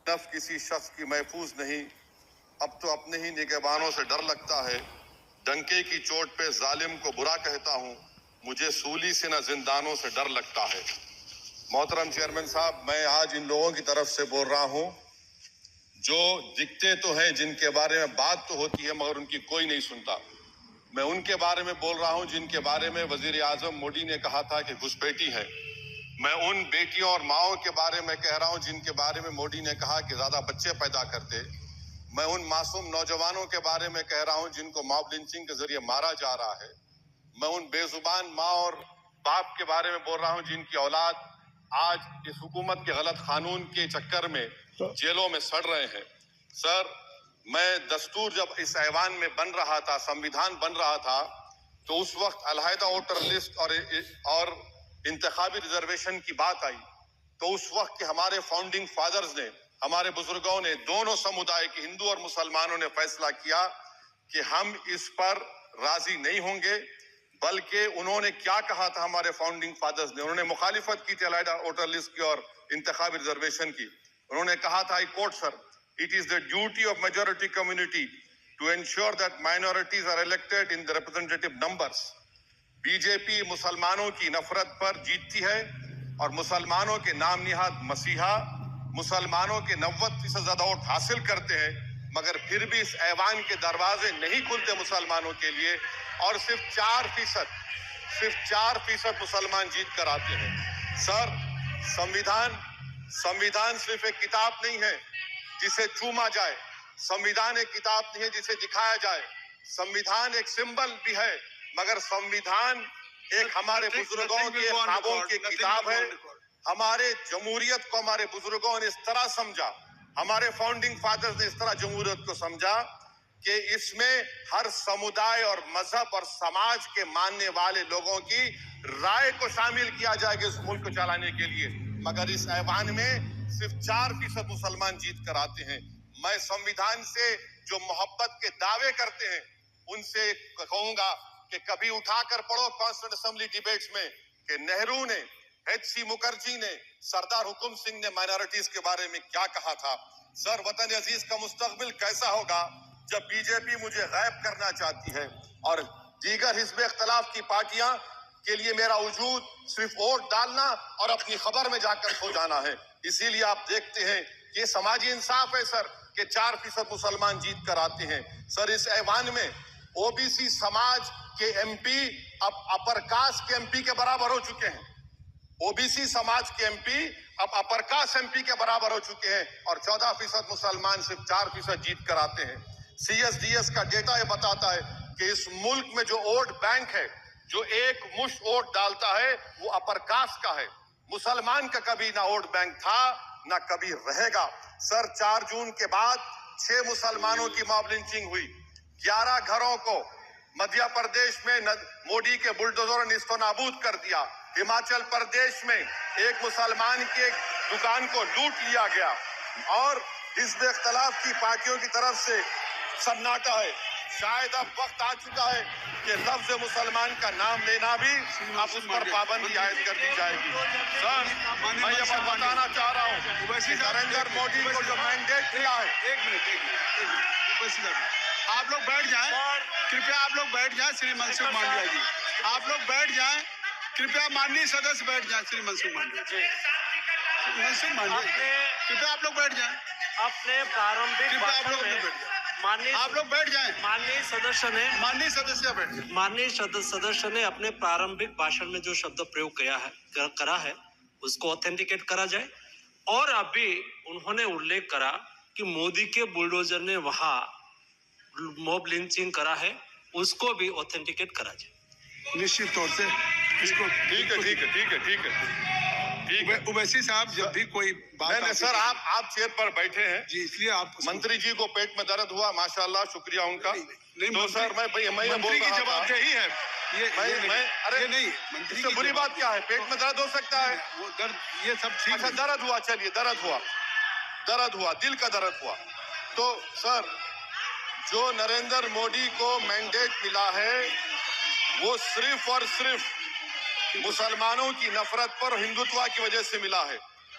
Enough किसी शख्स की महफूज नहीं, अब तो अपने ही निगहबानों से डर लगता है। डंके की चोट पे जालिम को बुरा कहता हूँ, मुझे सूली से न जिंदानों से डर लगता है। मोहतरम चेयरमैन साहब, मैं आज इन लोगों की तरफ से बोल रहा हूँ जो दिखते तो हैं, जिनके बारे में बात तो होती है मगर उनकी कोई नहीं सुनता। मैं उनके बारे में बोल रहा हूँ जिनके बारे में वजीर आजम मोदी ने कहा था कि घुसपैठी है। मैं उन बेटियों और माओं के बारे में कह रहा हूँ जिनके बारे में मोदी ने कहा कि ज्यादा बच्चे पैदा करते। मैं उन मासूम नौजवानों के बारे में कह रहा हूँ जिनको मॉब लिंचिंग के जरिए मारा जा रहा है। मैं उन बेजुबान माँ और बाप के बारे में बोल रहा हूँ जिनकी औलाद आज इस हुकूमत के गलत कानून के चक्कर में जेलों में सड़ रहे हैं। सर, मैं दस्तूर जब इस ऐवान में बन रहा था, संविधान बन रहा था, तो उस वक्त अलहदा वोटर लिस्ट और इंतखाबी रिजर्वेशन की बात आई, तो उस वक्त के हमारे फाउंडिंग फादर्स ने, हमारे बुजुर्गों ने, दोनों समुदाय के हिंदू और मुसलमानों ने फैसला किया कि हम इस पर राजी नहीं होंगे। बल्कि उन्होंने क्या कहा था हमारे फाउंडिंग फादर्स ने, उन्होंने मुखालिफत की थी अलहदा वोटर लिस्ट की और इंतखाबी रिजर्वेशन की। उन्होंने कहा था, I quote sir, it is the duty of majority community to ensure that minorities are elected in the representative numbers. BJP मुसलमानों की नफरत पर जीतती है और मुसलमानों के नाम निहाद मसीहा मुसलमानों के 90% ज्यादा वोट हासिल करते हैं, मगर फिर भी इस ऐवान के दरवाजे नहीं खुलते मुसलमानों के लिए और सिर्फ 4% मुसलमान जीत कर आते हैं। सर, संविधान सिर्फ एक किताब नहीं है जिसे चूमा जाए, संविधान एक किताब नहीं है जिसे दिखाया जाए, संविधान एक सिंबल भी है, मगर संविधान एक हमारे बुजुर्गों के ख्वाबों की किताब है। हमारे जमहूरियत को हमारे बुजुर्गों ने इस तरह समझा, हमारे फाउंडिंग फादर्स ने इस तरह जमहूरियत को समझा कि इसमें हर समुदाय और मजहब और समाज के मानने वाले लोगों की राय को शामिल किया जाएगा इस मुल्क को चलाने के लिए। मगर इस ऐवान में सिर्फ 4% मुसलमान जीत कर आते हैं। मैं संविधान से जो मोहब्बत के दावे करते हैं उनसे कहूंगा कि कभी उठाकर पढ़ो कॉन्स्टिट्यूंट असेंबली डिबेट्स में कि नेहरू ने, एच.सी. मुखर्जी ने, सरदार हुकुम सिंह ने माइनॉरिटीज के बारे में क्या कहा था। सर, वतन अजीज का मुस्तकबिल कैसा होगा जब बीजेपी मुझे गायब करना चाहती है और दीगर हिस्ब इख्तलाफ की पार्टियां के लिए मेरा वजूद सिर्फ वोट डालना और अपनी खबर में जाकर सो जाना है। इसीलिए आप देखते हैं कि ये समाजी इंसाफ है सर कि 4% मुसलमान जीत कर आते हैं। सर, इस ऐवान में ओबीसी समाज के एमपी अब अपर कास्ट के एमपी के बराबर हो चुके हैं। ओबीसी समाज के एमपी अब अपर कास्ट एमपी के बराबर हो चुके हैं और 14% मुसलमान सिर्फ 4% जीत कर आते हैं। CSDS का डेटा ये बताता है कि इस मुल्क में जो वोट बैंक है, जो एक मुश्त वोट डालता है, वो अपर कास्ट का है। मुसलमान का कभी ना वोट बैंक था ना कभी रहेगा। सर, 4 जून के बाद 6 मुसलमानों की मॉब लिंचिंग हुई, 11 घरों को मध्य प्रदेश में मोदी के बुलडोजर ने निस्तो नाबूद कर दिया। हिमाचल प्रदेश में एक मुसलमान की एक दुकान को लूट लिया गया और हिज़्ब इख्तिलाफ की पार्टियों की तरफ से सन्नाटा है। शायद अब वक्त आ चुका है कि लफ्ज मुसलमान का नाम लेना भी अब उस पर पाबंदी आयद कर दी जाएगी। सर, मैं ये बात बताना चाह रहा हूँ कि नरेंद्र मोदी को जो मैंडेट मिला है, एक मिनट, आप लोग बैठ जाएं, कृपया आप लोग बैठ जाएं। श्री मनसुख मांडविया जी, आप लोग बैठ जाएं, कृपया माननीय सदस्य बैठ जाएं। श्री मनसुख मांडविया, कृपया आप लोग बैठ जाएं। अपने प्रारंभिक भाषण में आप लोग बैठ जाएं। माननीय सदस्य बैठ जाएं। माननीय सदस्य ने अपने प्रारंभिक भाषण में जो शब्द प्रयोग करा है उसको ऑथेंटिकेट करा जाए। और अभी उन्होंने उल्लेख करा कि मोदी के बुलडोजर ने वहां मॉब लिंचिंग करा है, उसको भी ऑथेंटिकेट करा जाए। निश्चित तौर से इसको ठीक है। उवैसी साहब, जब भी कोई बात नहीं सर, आप चेयर पर बैठे हैं जी, इसलिए आप मंत्री जी को पेट में दर्द हुआ, माशाल्लाह, शुक्रिया उनका। नहीं, तो सर मैं मंत्री की जवाबदेही है अरे नहीं, मंत्री इससे बुरी बात क्या है? पेट में दर्द हो सकता है, वो दर्द, ये सब ठीक अच्छा, दर्द हुआ, चलिए दर्द हुआ, दिल का दर्द हुआ। तो सर, जो नरेंद्र मोदी को मैंडेट मिला है वो सिर्फ और सिर्फ मुसलमानों की नफरत पर हिंदुत्व की वजह से मिला है।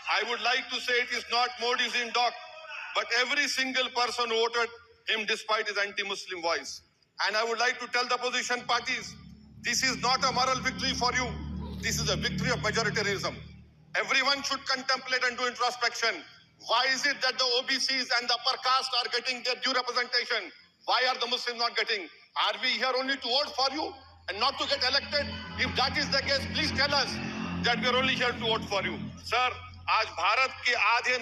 I would like to say it is not Modi's in dock, but every single person voted him despite his anti-Muslim voice. And I would like to tell the opposition parties, this is not a moral victory for you. This is a victory of majoritarianism. Everyone should contemplate and do introspection. Why is it that the OBCs and the upper caste are getting their due representation? Why are the Muslims not getting? Are we here only to vote for you and not to get elected? If that is the case, please tell us that we are only here to vote for you. Sir, आज भारत के आधे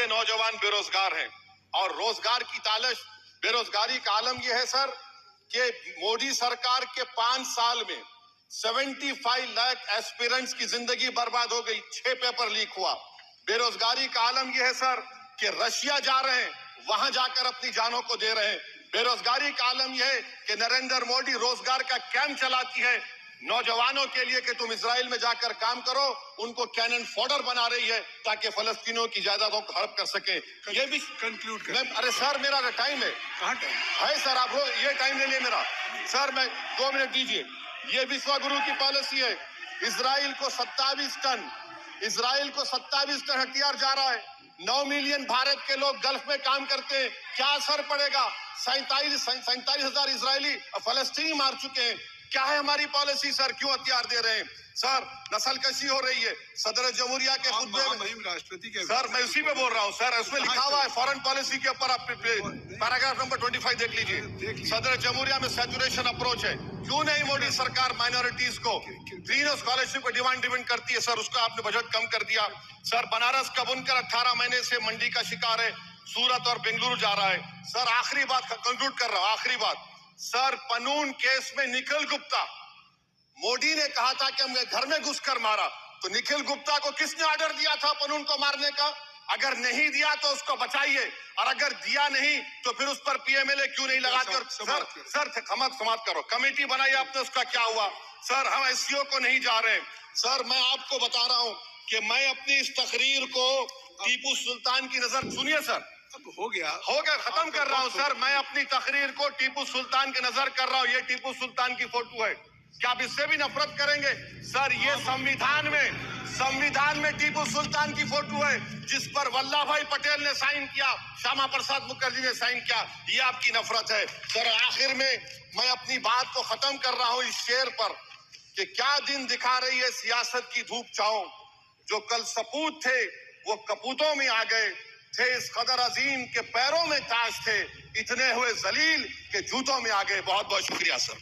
नौजवान बेरोजगार हैं और रोजगार की तालिश, बेरोजगारी का आलम यह है सर कि मोदी सरकार के 5 साल में 75 लाख एस्पिरेंट्स की जिंदगी बर्बाद हो गई, 6 पेपर लीक हुआ। बेरोजगारी का आलम यह है सर कि रशिया जा रहे हैं, वहां जाकर अपनी जानों को दे रहे हैं। बेरोजगारी का आलम यह है कि नरेंद्र मोदी रोजगार का कैंप चलाती है नौजवानों के लिए कि तुम इजराइल में जाकर काम करो, उनको कैनन फॉडर बना रही है ताकि फलस्तीनियों की जायदादों को हड़प कर सके। ये भी कंक्लूड कर। अरे सर मेरा टाइम है, कहाँ टाइम है सर, आप ये टाइम ले लिए मेरा सर, मैं 2 मिनट दीजिए। ये विश्वगुरु की पॉलिसी है। इजराइल को 27 टन हथियार जा रहा है। 9 मिलियन भारत के लोग गल्फ में काम करते हैं, क्या असर पड़ेगा? 47,000 इजरायली फलस्तीनी मार चुके हैं। क्या है हमारी पॉलिसी सर? क्यों हथियार दे रहे हैं सर? नस्ल कशी हो रही है। सदर जमहूरिया के खुतबे में राष्ट्रपति के सर, मैं उसी पे बोल रहा हूँ सर, उसमें लिखा हुआ है फॉरेन पॉलिसी के ऊपर, आप पैराग्राफ नंबर 25 देख लीजिए। सदर जमहूरिया में सैचुरेशन अप्रोच है। क्यों नहीं मोदी सरकार माइनॉरिटीज को ग्रीन स्कॉलरशिप को डिमांड करती है सर? उसका आपने बजट कम कर दिया सर। बनारस का बुनकर 18 महीने से मंडी का शिकार है, सूरत और बेंगलुरु जा रहा है सर। आखिरी बात कंक्लूड कर रहा हूँ, आखिरी बात सर, पनून केस में निखिल गुप्ता, मोदी ने कहा था कि हमने घर में घुसकर मारा, तो निखिल गुप्ता को किसने ऑर्डर दिया था पनून को मारने का? अगर नहीं दिया तो उसको बचाइए, और अगर दिया नहीं तो फिर उस पर पीएमएलए क्यों नहीं लगाकर? सर समाप्त करो। कमेटी बनाई आपने, उसका क्या हुआ सर? हम एससीओ को नहीं जा रहे सर। मैं आपको बता रहा हूं कि मैं अपनी इस तकरीर को टीपू सुल्तान की नजर, सुनिए सर, हो गया, खत्म कर रहा हूं सर। मैं अपनी तकरीर को टीपू सुल्तान की नजर कर रहा हूं। ये टीपू सुल्तान की फोटो है, क्या आप इससे भी नफरत करेंगे सर? ये संविधान में टीपू सुल्तान की फोटो है जिस पर वल्लभ भाई पटेल ने साइन किया, श्यामा प्रसाद मुखर्जी ने साइन किया। ये आपकी नफरत है सर। आखिर में मैं अपनी बात को खत्म कर रहा हूं इस शेर पर कि क्या दिन दिखा रही है सियासत की धूप छाओं। जो कल सपूत थे वो कपूतों में आ गए, थे इस कदर अजीम के पैरों में ताज थे, इतने हुए जलील के जूतों में आ गए। बहुत बहुत शुक्रिया सर।